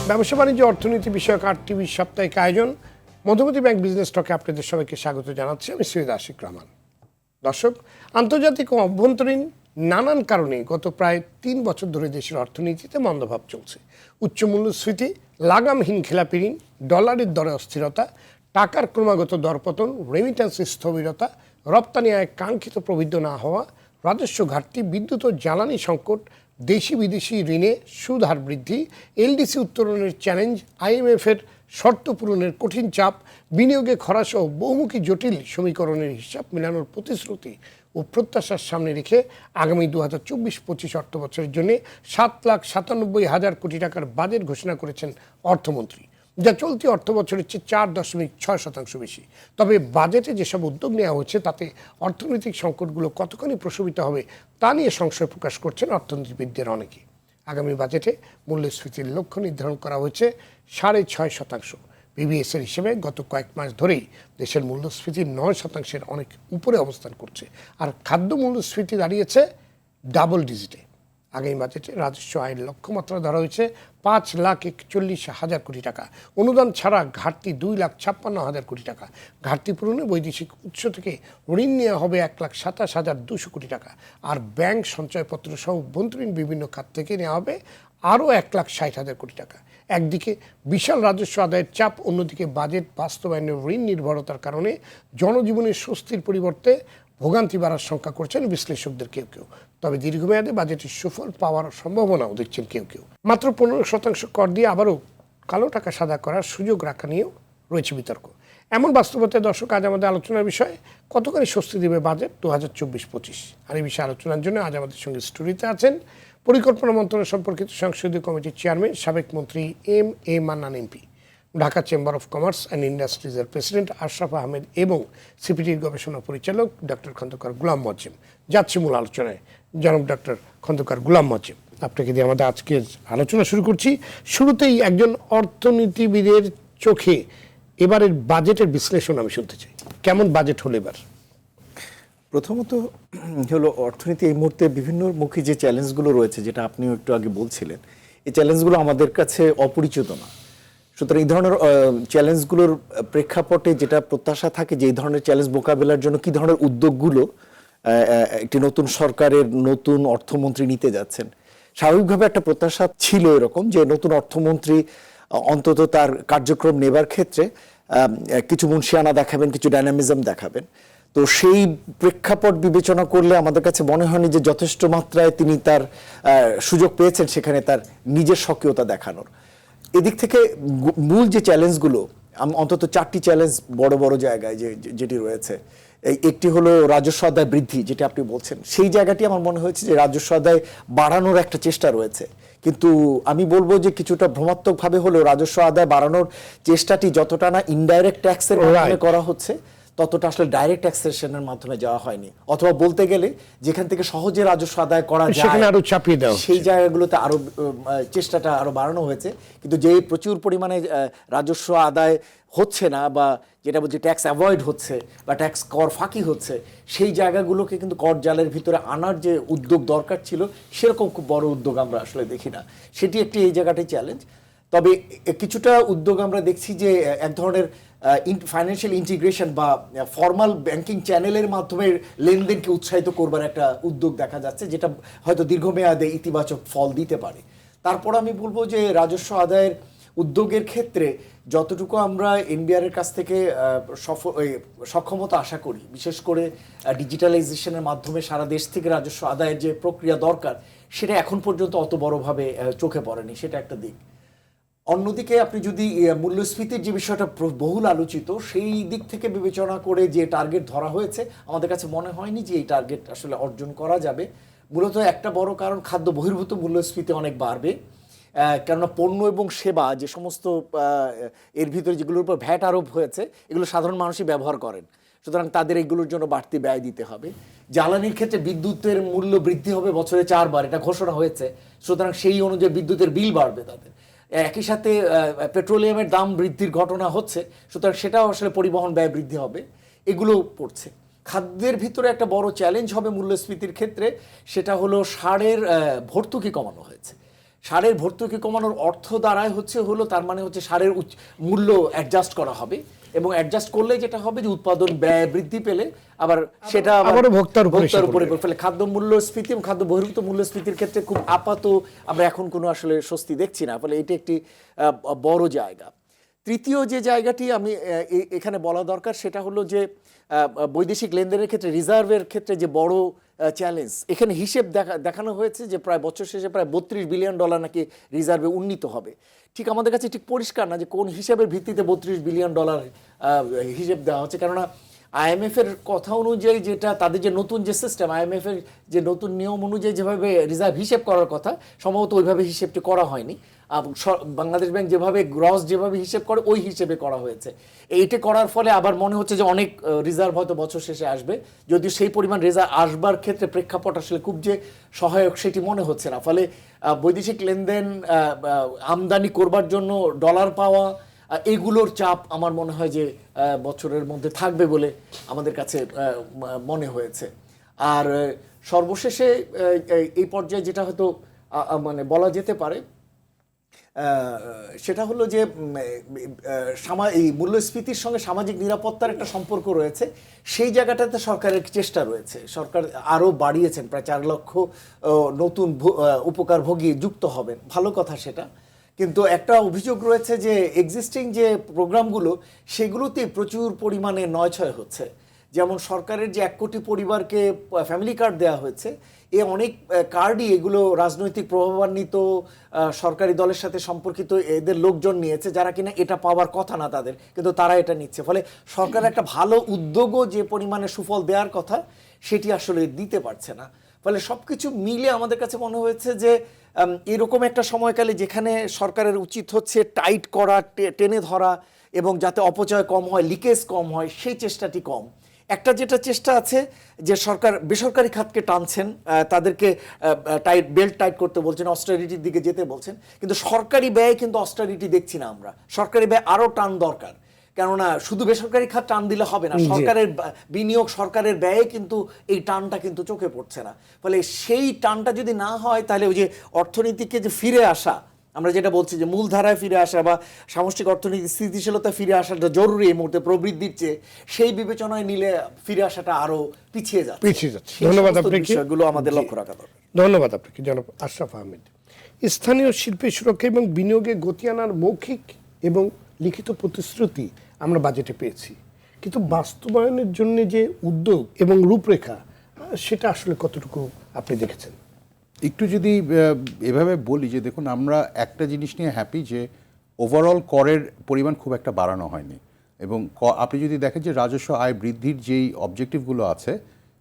ব্যবসা বাণিজ্য অর্থনীতি বিষয়ক টিভির সাপ্তাহিক আয়োজন মধুমতি ব্যাংক বিজনেস টকে আপনাদের সবাইকে স্বাগত জানাচ্ছি। আমি সৈয়দ আশিক রহমান। দর্শক, আন্তর্জাতিক ও অভ্যন্তরীণ নানান কারণে গত প্রায় ৩ বছর ধরে দেশের অর্থনীতিতে মন্দভাব চলছে। উচ্চ মূল্যস্ফীতি, লাগামহীন খেলাপি ঋণ, ডলারের দরে অস্থিরতা, টাকার ক্রমাগত দরপতন, রেমিট্যান্সের স্থবিরতা, রপ্তানি আয় কাঙ্ক্ষিত প্রবৃদ্ধি না হওয়া, রাজস্ব ঘাটতি, বিদ্যুৎ ও জ্বালানি সংকট, দেশি বিদেশি ঋণে সুদ হার বৃদ্ধি, এলডিসি উত্তোলনের চ্যালেঞ্জ, আইএমএফের শর্ত পূরণের কঠিন চাপ, বিনিয়োগে খরাসহ বহুমুখী জটিল সমীকরণের হিসাব মেলানোর প্রতিশ্রুতি ও প্রত্যাশার সামনে রেখে আগামী 2024-25 অর্থ বছরের জন্য 7,97,000 কোটি টাকার বাজেট ঘোষণা করেছেন অর্থমন্ত্রী, যা চলতি অর্থ বছরের চেয়ে 4.6% বেশি। তবে বাজেটে যেসব উদ্যোগ নেওয়া হয়েছে তাতে অর্থনৈতিক সংকটগুলো কতখানি প্রশমিত হবে তা নিয়ে সংশয় প্রকাশ করছেন অর্থনীতিবিদদের অনেকে। আগামী বাজেটে মূল্যস্ফীতির লক্ষ্য নির্ধারণ করা হয়েছে 6.5%। বিবিএসের হিসেবে গত কয়েক মাস ধরেই দেশের মূল্যস্ফীতি 9%-এর অনেক উপরে অবস্থান করছে, আর খাদ্য মূল্যস্ফীতি দাঁড়িয়েছে ডাবল ডিজিটে। আগামী বাজেটে রাজস্ব আয়ের লক্ষ্যমাত্রা ধরা হয়েছে 5,41,000 কোটি টাকা। অনুদান ছাড়া ঘাটতি 2,56,000 কোটি টাকা। ঘাটতি পূরণে বৈদেশিক উৎস থেকে ঋণ নেওয়া হবে 1,27,200 কোটি টাকা, আর ব্যাংক সঞ্চয়পত্র সহ অভ্যন্তরীণ বিভিন্ন খাত থেকে নেওয়া হবে আরও 1,60,000 কোটি টাকা। একদিকে বিশাল রাজস্ব আদায়ের চাপ, অন্যদিকে বাজেট বাস্তবায়নের ঋণ নির্ভরতার কারণে জনজীবনের স্বস্তির পরিবর্তে ভোগান্তি বাড়ার শঙ্কা করছেন বিশ্লেষকদের কেউ কেউ। তবে দীর্ঘমেয়াদে বাজেটের সুফল পাওয়ার সম্ভাবনাও দেখছেন কেউ কেউ। মাত্র 15% কর দিয়ে আবারও কালো টাকা সাদা করার সুযোগ রাখা নিয়েও রয়েছে বিতর্ক। এমন বাস্তবতায় দর্শক, আজ আমাদের আলোচনার বিষয়ে কতখানি স্বস্তি দেবে বাজেট 2024-25। আর এই বিষয়ে আলোচনার জন্য আজ আমাদের সঙ্গে স্টুডিওতে আছেন পরিকল্পনা মন্ত্রণালয় সম্পর্কিত সংসদীয় কমিটির চেয়ারম্যান, সাবেক মন্ত্রী M Mannan MP, Dhaka chamber of commerce and ইন্ডাস্ট্রিজের প্রেসিডেন্ট আশরাফ আহমেদ এবং সিপিটির গবেষণা পরিচালক ডক্টর খন্দকার গুলাম মজিম। যাচ্ছি মূল আলোচনায়। জনাব ডক্টর খন্দকার গুলাম মজিম, আপনাকে দিয়ে আমাদের আজকের আলোচনা শুরু করছি। শুরুতেই একজন অর্থনীতিবিদের চোখে এবারের বাজেটের বিশ্লেষণ আমি শুনতে চাই। কেমন বাজেট হলো এবার? প্রথমত হলো, অর্থনীতি এই মুহূর্তে বিভিন্ন মুখী যে চ্যালেঞ্জগুলো রয়েছে, যেটা আপনিও একটু আগে বলছিলেন, এই চ্যালেঞ্জগুলো আমাদের কাছে অপরিচিত না। সুতরাং এই ধরনের চ্যালেঞ্জগুলোর প্রেক্ষাপটে যেটা প্রত্যাশা থাকে যে এই ধরনের চ্যালেঞ্জ মোকাবেলার জন্য কী ধরনের উদ্যোগগুলো একটি নতুন সরকারের নতুন অর্থমন্ত্রী নিতে যাচ্ছেন, স্বাভাবিকভাবে একটা প্রত্যাশা ছিল এরকম যে নতুন অর্থমন্ত্রী অন্তত তার কার্যক্রম নেবার ক্ষেত্রে কিছু মুনশিয়ানা দেখাবেন, কিছু ডাইনামিজম দেখাবেন। তো সেই প্রেক্ষাপট বিবেচনা করলে আমাদের কাছে মনে হয়নি যে যথেষ্ট মাত্রায় তিনি তার সুযোগ পেয়েছেন সেখানে তার নিজের সক্রিয়তা দেখানোর। এদিক থেকে মূল যে চ্যালেঞ্জগুলো, অন্তত 4টি চ্যালেঞ্জ বড় বড় জায়গায় যেটি রয়েছে, একটি হলো রাজস্ব আদায় বৃদ্ধি, যেটা আপনি বলছেন। সেই জায়গাটি আমার মনে হয়েছে যে রাজস্ব আদায় বাড়ানোর একটা চেষ্টা রয়েছে, কিন্তু আমি বলবো যে কিছুটা ভ্রমাত্মকভাবে হলেও রাজস্ব আদায় বাড়ানোর চেষ্টাটি যতটা না ইনডাইরেক্ট ট্যাক্সের মাধ্যমে করা হচ্ছে, ততটা আসলে ডাইরেক্ট ট্যাক্সেশনের মাধ্যমে যাওয়া হয়নি। অথবা বলতে গেলে যেখান থেকে সহজে রাজস্ব আদায় করা যায় সেখানে আরো চাপিয়ে দেওয়া, সেই জায়গাগুলোতে আরো চেষ্টাটা আরো বাড়ানো হয়েছে। কিন্তু যেই প্রচুর পরিমাণে রাজস্ব আদায় হচ্ছে না, বা যেটা বলছি ট্যাক্স অ্যাভয়েড হচ্ছে বা ট্যাক্স কর ফাঁকি হচ্ছে, সেই জায়গাগুলোকে কিন্তু কর জালের ভিতরে আনার যে উদ্যোগ দরকার ছিল, সেরকম খুব বড় উদ্যোগ আমরা আসলে দেখি না। সেটি একটি এই জায়গাটাই চ্যালেঞ্জ। তবে কিছুটা উদ্যোগ আমরা দেখছি যে এক ধরনের ফাইন্যান্সিয়াল ইন্টিগ্রেশন বা ফর্মাল ব্যাংকিং চ্যানেলের মাধ্যমে লেনদেনকে উৎসাহিত করবার একটা উদ্যোগ দেখা যাচ্ছে, যেটা হয়তো দীর্ঘমেয়াদে ইতিবাচক ফল দিতে পারে। তারপর আমি বলবো যে রাজস্ব আদায়ের উদ্যোগের ক্ষেত্রে যতটুকু আমরা এনবিআর-এর কাছ থেকে সক্ষমতা আশা করি, বিশেষ করে ডিজিটালাইজেশনের মাধ্যমে সারা দেশ থেকে রাজস্ব আদায়ের যে প্রক্রিয়া দরকার, সেটা এখন পর্যন্ত অত বড়ভাবে চোখে পড়েনি, সেটা একটা দিক। অন্যদিকে আপনি যদি মূল্যস্ফীতির যে বিষয়টা বহুল আলোচিত, সেই দিক থেকে বিবেচনা করে যে টার্গেট ধরা হয়েছে, আমাদের কাছে মনে হয়নি যে এই টার্গেট আসলে অর্জন করা যাবে। মূলত একটা বড় কারণ, খাদ্য বহির্ভূত মূল্যস্ফীতি অনেক বাড়বে, কেননা পণ্য এবং সেবা যে সমস্ত এর ভিতরে যেগুলোর উপর ভ্যাট আরোপ হয়েছে, এগুলো সাধারণ মানুষই ব্যবহার করেন, সুতরাং তাদের এগুলোর জন্য বাড়তি ব্যয় দিতে হবে। জ্বালানির ক্ষেত্রে বিদ্যুতের মূল্য বৃদ্ধি হবে বছরে 4 বার, এটা ঘোষণা হয়েছে, সুতরাং সেই অনুযায়ী বিদ্যুতের বিল বাড়বে তাদের। একই সাথে পেট্রোলিয়ামের দাম বৃদ্ধির ঘটনা হচ্ছে, সুতরাং সেটাও আসলে পরিবহন ব্যয় বৃদ্ধি হবে, এগুলো পড়ছে। খাদ্যের ভিতরে একটা বড় চ্যালেঞ্জ হবে মূল্যস্ফীতির ক্ষেত্রে, সেটা হলো সারের ভর্তুকি কমানো হয়েছে। সারের ভর্তুকি কমানোর অর্থ দাঁড়ায় হলো তার মানে হচ্ছে সারের মূল্য অ্যাডজাস্ট করা হবে, এবং অ্যাডজাস্ট করলে যেটা হবে যে উৎপাদন ব্যয় বৃদ্ধি পেলে আবার সেটা আবারও ভোক্তার উপরে ফলে খাদ্য মূল্যস্ফীতি এবং খাদ্য বহির্ভূত মূল্যস্ফীতির ক্ষেত্রে খুব আপাত আমরা এখন কোনো আসলে স্বস্তি দেখছি না, ফলে এটি একটি বড় জায়গা। তৃতীয় যে জায়গাটি আমি এখানে বলা দরকার সেটা হলো যে বৈদেশিক লেনদেনের ক্ষেত্রে রিজার্ভের ক্ষেত্রে যে বড় চ্যালেঞ্জ, এখানে হিসেব দেখানো হয়েছে যে প্রায় বছর শেষে প্রায় $32 বিলিয়ন নাকি রিজার্ভে উন্নীত হবে। ঠিক আমাদের কাছে ঠিক পরিষ্কার না যে কোন হিসাবের ভিত্তিতে $32 বিলিয়ন হিসেব দেওয়া হচ্ছে, কেননা IMF এর কথা অনুযায়ী যেটা তাদের যে নতুন যে সিস্টেম, IMF এর যে নতুন নিয়ম অনুযায়ী যেভাবে রিজার্ভ হিসেব করার কথা সম্ভবত ওইভাবে হিসেবটি করা হয়নি। বাংলাদেশ ব্যাংক যেভাবে গ্রস যেভাবে হিসেব করে ওই হিসেবে করা হয়েছে। এইটা করার ফলে আবার মনে হচ্ছে যে অনেক রিজার্ভ হয়তো বছর শেষে আসবে, যদিও সেই পরিমাণ রিজার্ভ আসবার ক্ষেত্রে প্রেক্ষাপট আসলে খুব যে সহায়ক সেটি মনে হচ্ছে না। ফলে বৈদেশিক লেনদেন, আমদানি করবার জন্য ডলার পাওয়া, এগুলোর চাপ আমার মনে হয় যে বছরের মধ্যে থাকবে বলে আমাদের কাছে মনে হয়েছে। আর সর্বশেষে এই পর্যায়ে যেটা হয়তো মানে বলা যেতে পারে সেটা হলো যে এই মূল্যস্ফীতির সঙ্গে সামাজিক নিরাপত্তার একটা সম্পর্ক রয়েছে। সেই জায়গাটাতে সরকারের চেষ্টা রয়েছে, সরকার আরও বাড়িয়েছেন, প্রায় 4 লক্ষ নতুন উপকারভোগী যুক্ত হবেন, ভালো কথা সেটা। কিন্তু একটা অভিযোগ রয়েছে যে এক্সিস্টিং যে প্রোগ্রামগুলো সেগুলোতে প্রচুর পরিমাণে নয়ছয় হচ্ছে। যেমন সরকারের যে 1 কোটি পরিবারকে ফ্যামিলি কার্ড দেওয়া হয়েছে, অনেক কার্ডই এগুলো রাজনৈতিক প্রভাবান্বিত সরকারি দলের সাথে সম্পর্কিত এদের লোকজন নিয়েছে, যারা কিনা এটা পাওয়ার কথা না তাদের, কিন্তু তারা এটা নিচ্ছে। ফলে সরকার একটা ভালো উদ্যোগও যে পরিমাণে সুফল দেওয়ার কথা সেটি আসলে দিতে পারছে না। ফলে সব কিছু মিলে আমাদের কাছে মনে হয়েছে যে এরকম একটা সময়কালে যেখানে সরকারের উচিত হচ্ছে টাইট করা, টেনে ধরা এবং যাতে অপচয় কম হয়, লিকেজ কম হয়, সেই চেষ্টাটি কম। একটা যেটা চেষ্টা আছে যে সরকার বেসরকারি খাতকে টানছেন, তাদেরকে বেল্ট টাইট করতে বলছেন, অস্টারিটির দিকে যেতে বলছেন, কিন্তু সরকারি ব্যয় কিন্তু অস্টারিটি দেখছি না আমরা। সরকারি ব্যয় আরও টান দরকার, কেননা শুধু বেসরকারি খাত টান দিলে হবে না, সরকারের বিনিয়োগ, সরকারের ব্যয়ে কিন্তু এই টানটা কিন্তু চোখে পড়ছে না। ফলে সেই টানটা যদি না হয় তাহলে ওই যে অর্থনীতিকে যে ফিরে আসা, আমরা যেটা বলছি যে মূলধারায় ফিরে আসা বা সামষ্টিক অর্থনীতি স্থিতিশীলতা ফিরে আসাটা জরুরি এই মুহূর্তে প্রবৃদ্ধির চেয়ে, সেই বিবেচনায় নিলে ফিরে আসাটা আরো পিছিয়ে যাচ্ছে। ধন্যবাদ আপনাকে, বিষয়গুলো আমাদের লক্ষ্য রাখা দরকার। ধন্যবাদ আপনাকে জনাব আশরাফ আহমেদ। স্থানীয় শিল্পের সুরক্ষা এবং বিনিয়োগে গতি আনার মৌখিক এবং লিখিত প্রতিশ্রুতি আমরা বাজেটে পেয়েছি, কিন্তু বাস্তবায়নের জন্য যে উদ্যোগ এবং রূপরেখা সেটা আসলে কতটুকু আপনি দেখেছেন? একটু যদি এভাবে বলি যে দেখুন, আমরা একটা জিনিস নিয়ে হ্যাপি যে ওভারঅল করের পরিমাণ খুব একটা বাড়ানো হয়নি, এবং আপনি যদি দেখেন যে রাজস্ব আয় বৃদ্ধির যেই অবজেক্টিভগুলো আছে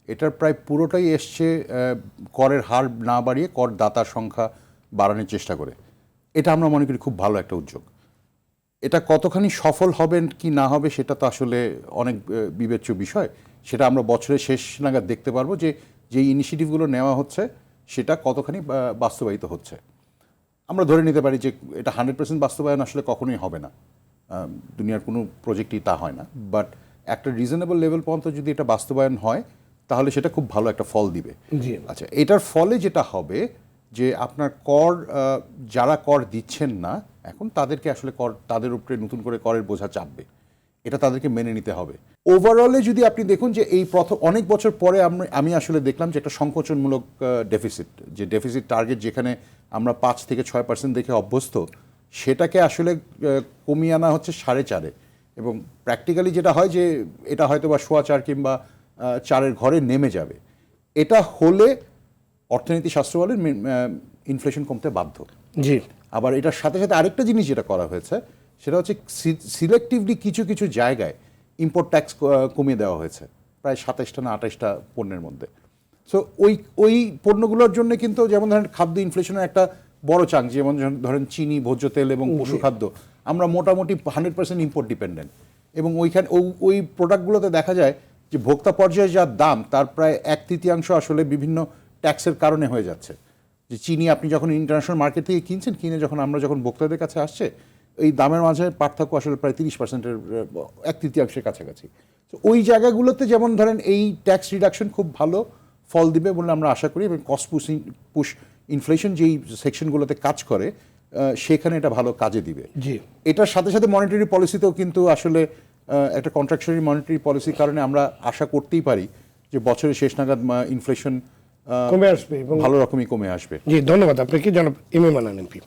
এটার প্রায় পুরোটাই এসছে করের হার না বাড়িয়ে করদাতার সংখ্যা বাড়ানোর চেষ্টা করে। এটা আমরা মনে করি খুব ভালো একটা উদ্যোগ। এটা কতখানি সফল হবেন কি না হবে সেটা তো আসলে অনেক বিবেচ্য বিষয়, সেটা আমরা বছরের শেষ নাগাদ দেখতে পারবো যে যেই ইনিশিয়েটিভগুলো নেওয়া হচ্ছে সেটা কতখানি বাস্তবায়িত হচ্ছে। আমরা ধরে নিতে পারি যে এটা 100% বাস্তবায়ন আসলে কখনোই হবে না, দুনিয়ার কোনো প্রজেক্টই তা হয় না, বাট একটা রিজনেবল লেভেল পর্যন্ত যদি এটা বাস্তবায়ন হয় তাহলে সেটা খুব ভালো একটা ফল দিবে। আচ্ছা, এটার ফলে যেটা হবে যে আপনার কর, যারা কর দিচ্ছেন না এখন তাদেরকে আসলে তাদের উপরে নতুন করে করের বোঝা চাপবে, এটা তাদেরকে মেনে নিতে হবে। ওভারঅলে যদি আপনি দেখুন যে এই প্রথম অনেক বছর পরে আমি আসলে দেখলাম যে একটা সংকোচনমূলক ডেফিসিট, যে ডেফিসিট টার্গেট যেখানে আমরা 5 থেকে 6% দেখে অভ্যস্ত, সেটাকে আসলে কমিয়ে আনা হচ্ছে 4.5-এ, এবং প্র্যাকটিক্যালি যেটা হয় যে এটা হয়তো বা 4.25 কিংবা 4-এর ঘরে নেমে যাবে। এটা হলে অর্থনীতি শাস্ত্র বলেন ইনফ্লেশন কমতে বাধ্য। জি, আবার এটার সাথে সাথে আরেকটা জিনিস যেটা করা হয়েছে সেটা হচ্ছে সিলেক্টিভলি কিছু কিছু জায়গায় ইম্পোর্ট ট্যাক্স কমিয়ে দেওয়া হয়েছে, প্রায় 27টা না 28টা পণ্যের মধ্যে। সো ওই পণ্যগুলোর জন্য কিন্তু যেমন ধরেন খাদ্য ইনফ্লেশনের একটা বড় চাঙ্ক, যেমন ধরেন চিনি, ভোজ্য তেল এবং পশুখাদ্য, আমরা মোটামুটি 100% ইম্পোর্ট ডিপেন্ডেন্ট, এবং ওই প্রোডাক্টগুলোতে দেখা যায় যে ভোক্তা পর্যায়ে যা দাম তার প্রায় 1/3 আসলে বিভিন্ন ট্যাক্সের কারণে হয়ে যাচ্ছে। যে চিনি আপনি যখন ইন্টারন্যাশনাল মার্কেট থেকে কিনছেন, কিনে আমরা যখন ভোক্তাদের কাছে আসছে, এই দামের মাঝে পার্থক্য আসলে প্রায় 30%-এর 1/3 কাছাকাছি। তো ওই জায়গাগুলোতে যেমন ধরেন এই ট্যাক্স রিডাকশন খুব ভালো ফল দিবে বলে আমরা আশা করি, এবং কস্ট পুশ ইনফ্লেশন যেই সেকশনগুলোতে কাজ করে সেখানে এটা ভালো কাজে দিবে। জি। এটার সাথে সাথে মনিটারি পলিসিতেও কিন্তু আসলে একটা কন্ট্রাকশনারি মনিটারি পলিসির কারণে আমরা আশা করতেই পারি যে বছরের শেষ নাগাদ ইনফ্লেশন কমে আসবে এবং ভালো রকমই কমে আসবে। জি, ধন্যবাদ আপনাকে জনাব এম এ মান্নান এমপি।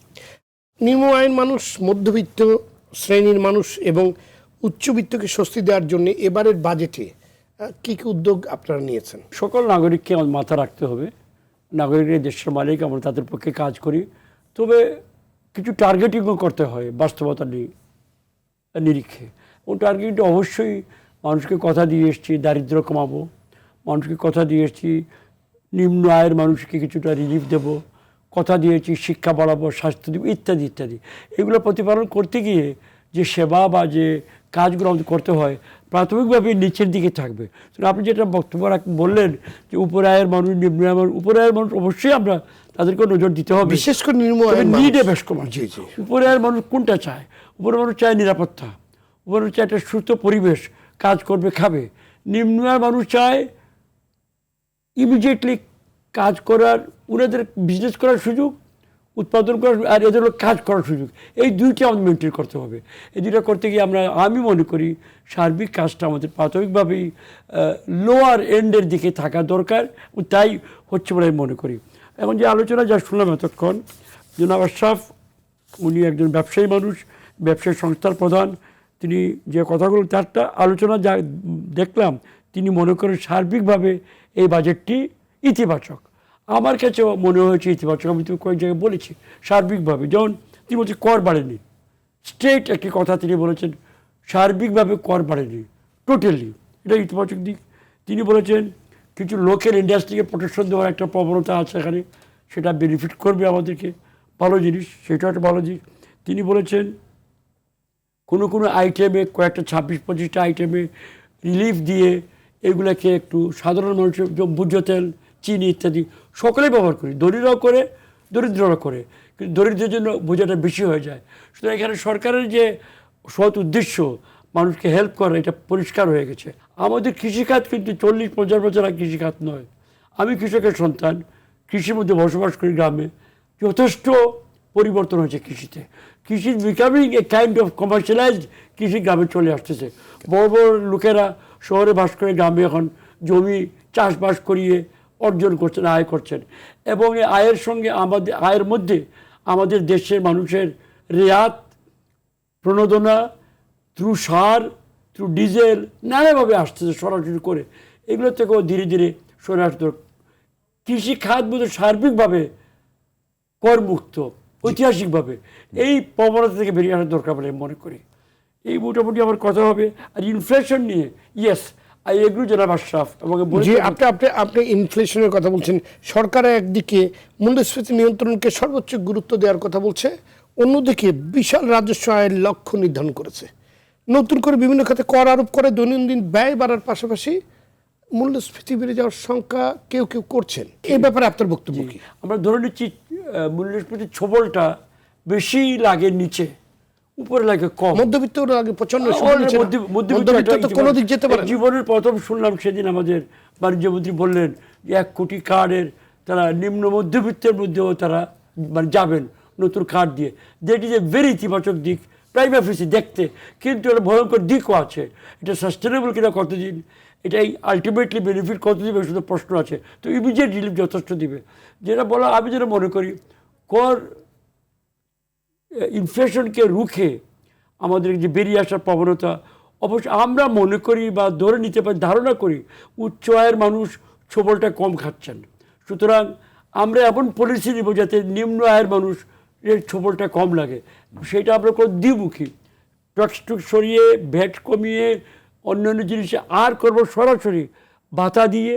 নিম্ন আয়ের মানুষ, মধ্যবিত্ত শ্রেণীর মানুষ এবং উচ্চবিত্তকে স্বস্তি দেওয়ার জন্য এবারের বাজেটে কি কি উদ্যোগ আপনারা নিয়েছেন? সকল নাগরিককে আমাদের মাথা রাখতে হবে। নাগরিকরা দেশের মালিক, আমরা তাদের পক্ষে কাজ করি, তবে কিছু টার্গেটিংও করতে হয় বাস্তবতা নিরীক্ষে। এবং টার্গেট অবশ্যই মানুষকে কথা দিয়ে এসেছি দারিদ্র্য কমাবো, মানুষকে কথা দিয়ে এসেছি নিম্ন আয়ের মানুষকে কিছুটা রিলিফ দেব, কথা দিয়েছি শিক্ষা বাড়াবো, স্বাস্থ্য দেব, ইত্যাদি ইত্যাদি। এগুলো প্রতিপালন করতে গিয়ে যে সেবা বা যে কাজগুলো আমাদের করতে হয় প্রাথমিকভাবে নিচের দিকে থাকবে। তো আপনি যেটা বক্তব্য বললেন যে উপর আয়ের মানুষ, নিম্ন আয়ের মানুষ, উপর আয়ের মানুষ অবশ্যই আমরা তাদেরকে নজর দিতে হবে, বিশেষ করে নিম্ন আয়ের নিডে বেশ কম। জি জি। উপরে আয়ের মানুষ কোনটা চায়? উপরে মানুষ চায় নিরাপত্তা, উপরে মানুষ চায় একটা সুস্থ পরিবেশ, কাজ করবে, খাবে। নিম্ন আয়ের মানুষ চায় ইমিডিয়েটলি কাজ করার, ওনাদের বিজনেস করার সুযোগ, উৎপাদন করার, আর এদের কাজ করার সুযোগ। এই দুইটা আমাদের মেনটেন করতে হবে। এই দুইটা করতে গিয়ে আমি মনে করি সার্বিক কাজটা আমাদের প্রাথমিকভাবেই লোয়ার এন্ডের দিকে থাকা দরকার, তাই হচ্ছে বলে আমি মনে করি। এখন যে আলোচনা যা শুনলাম এতক্ষণ, জনাব আশরাফ উনি একজন ব্যবসায়ী মানুষ, ব্যবসায়ী সংস্থার প্রধান, তিনি যে কথাগুলো তারটা আলোচনা যা দেখলাম, তিনি মনে করেন সার্বিকভাবে এই বাজেটটি ইতিবাচক। আমার কাছেও মনে হয়েছে ইতিবাচক। আমি তো কয়েক জায়গায় বলেছি সার্বিকভাবে, যেমন তিনি বলছেন কর বাড়েনি, স্ট্রেট একটি কথা তিনি বলেছেন, সার্বিকভাবে কর বাড়েনি টোটালি, এটা ইতিবাচক দিক। তিনি বলেছেন কিছু লোকের ইন্ডাস্ট্রিকে প্রোটেকশন দেওয়ার একটা প্রবণতা আছে এখানে, সেটা বেনিফিট করবে আমাদেরকে, ভালো জিনিস, সেটা একটা ভালো দিক। তিনি বলেছেন কোনো আইটেমে, কয়েকটা 26-25টা আইটেমে রিলিফ দিয়ে এগুলোকে একটু সাধারণ মানুষের ভোজ্য তেল, চিনি ইত্যাদি সকলেই ব্যবহার করি, ধনীরাও করে, দরিদ্ররাও করে, কিন্তু দরিদ্রের জন্য বোঝাটা বেশি হয়ে যায়। সুতরাং এখানে সরকারের যে সৎ উদ্দেশ্য মানুষকে হেল্প করা, এটা পরিষ্কার হয়ে গেছে। আমাদের কৃষিখাত কিন্তু 40-50 বছর আগে কৃষিখাত নয়। আমি কৃষকের সন্তান, কৃষির মধ্যে বসবাস করি গ্রামে, যথেষ্ট পরিবর্তন হয়েছে কৃষিতে। কৃষি becoming a kind of commercialised, কৃষি গ্রামে চলে আসতেছে। বড় বড় লোকেরা শহরে বাস করে গ্রামে এখন জমি চাষবাস করিয়ে অর্জন করছেন, আয় করছেন। এবং এই আয়ের সঙ্গে আমাদের আয়ের মধ্যে আমাদের দেশের মানুষের রেয়াত, প্রণোদনা, থ্রু সার, থ্রু ডিজেল, নানাভাবে আসতেছে সরাসরি করে। এগুলো থেকেও ধীরে ধীরে সরে আসতে, কৃষি খাত বোধহয় সার্বিকভাবে করমুক্ত ঐতিহাসিকভাবে, এই প্রবণতা থেকে বেরিয়ে আসার দরকার বলে মনে করি। এই মোটামুটি আমার কথা হবে। আর ইনফ্লেশন নিয়ে, ইয়েস আই এগ্রি জনাব আশরাফ, আমাকে জি, আপনি ইনফ্লেশনের কথা বলছেন। সরকার একদিকে মূল্যস্ফীতি নিয়ন্ত্রণকে সর্বোচ্চ গুরুত্ব দেওয়ার কথা বলছে, অন্যদিকে বিশাল রাজস্ব আয়ের লক্ষ্য নির্ধারণ করেছে, নতুন করে বিভিন্ন খাতে কর আরোপ করে দৈনন্দিন ব্যয় বাড়ার পাশাপাশি মূল্যস্ফীতি বেড়ে যাওয়ার শঙ্কা কেউ কেউ করছেন। এই ব্যাপারে আপনার বক্তব্য কি? আমরা ধরে নিচ্ছি মূল্যস্ফীতির ছোবলটা বেশি লাগে নিচে, উপরে লাগে কম। মধ্যবিত্ত লাগে প্রচন্ড, মধ্যবিত্ত তো কোনো দিক যেতে পারে। জীবনের প্রথম শুনলাম সেদিন আমাদের বাণিজ্যমন্ত্রী বললেন যে 1 কোটি কার্ডের তারা নিম্ন মধ্যবিত্তের মধ্যেও তারা মানে যাবেন নতুন কার্ড দিয়ে। দ্যাট ইজ এ ভেরি ইতিবাচক দিক প্রাইমারি ফেসি দেখতে, কিন্তু একটা ভয়ঙ্কর দিকও আছে। এটা সাস্টেনেবল কিনা কতদিন, এটাই আলটিমেটলি বেনিফিট কত দিবে শুধু প্রশ্ন আছে। তো ইমিডিয়েট রিলিফ যথেষ্ট দিবে। যেটা বলা, আমি যেটা মনে করি কর ইনফ্লেশনকে রুখে আমাদের যে বেরিয়ে আসার প্রবণতা, অবশ্য আমরা মনে করি বা ধরে নিতে পারি, ধারণা করি উচ্চ আয়ের মানুষ ছোবলটা কম খাচ্ছেন। সুতরাং আমরা এমন পলিসি নিব যাতে নিম্ন আয়ের মানুষ এর ছোবলটা কম লাগে। সেটা আমরা কোনো দ্বিমুখী, ট্যাক্স টুক্স সরিয়ে, ভ্যাট কমিয়ে, অন্যান্য জিনিসে আর করব সরাসরি ভাতা দিয়ে,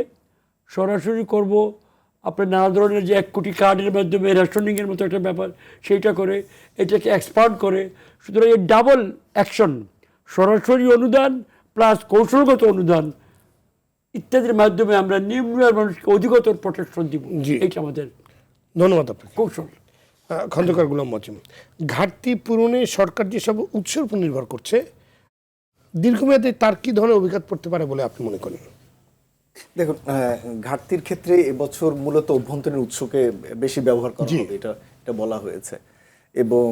সরাসরি করব আপনার নানা ধরনের যে 1 কোটি কার্ডের মাধ্যমে রেশনিংয়ের মতো একটা ব্যাপার, সেইটা করে এটাকে এক্সপান্ড করে। সুতরাং এই ডাবল অ্যাকশন, সরাসরি অনুদান প্লাস কৌশলগত অনুদান ইত্যাদির মাধ্যমে আমরা নিম্ন আয়ের মানুষকে অধিকতর প্রোটেকশন দিব। এইটা আমাদের ধন্যবাদ আপনাকে। কৌশল। খন্দকার গোলাম মজিম, ঘাটতি পূরণে সরকার যেসব উৎসের উপর নির্ভর করছে, দীর্ঘমেয়াদে তার কি ধরনের অভিঘাত পড়তে পারে বলে আপনি মনে করেন? দেখুন, ঘাটতির ক্ষেত্রে এবছর মূলত অভ্যন্তরীণ উৎসকে বেশি ব্যবহার করা হবে, এটা এটা বলা হয়েছে, এবং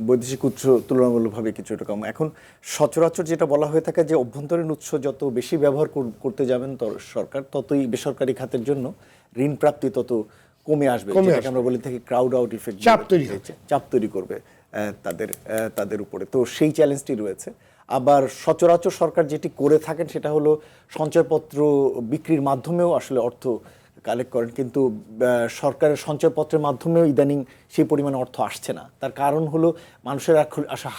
বৈদেশিক উৎস তুলনামূলকভাবে কিছুটা কম। এখন সচরাচর যেটা বলা হয়ে থাকে যে অভ্যন্তরীণ উৎস যত বেশি ব্যবহার করতে যাবেন সরকার, ততই বেসরকারি খাতের জন্য ঋণ প্রাপ্তি তত কমে আসবে, যেটাকে আমরা বলে থাকি ক্রাউড আউট ইফেক্ট, চাপ তৈরি করবে তাদের উপরে। তো সেই চ্যালেঞ্জটি রয়েছে। আবার সচরাচর সরকার যেটি করে থাকেন সেটা হলো সঞ্চয়পত্র বিক্রির মাধ্যমেও আসলে অর্থ কালেক্ট করেন, কিন্তু সরকারের সঞ্চয়পত্রের মাধ্যমেও ইদানিং সেই পরিমাণে অর্থ আসছে না। তার কারণ হলো মানুষের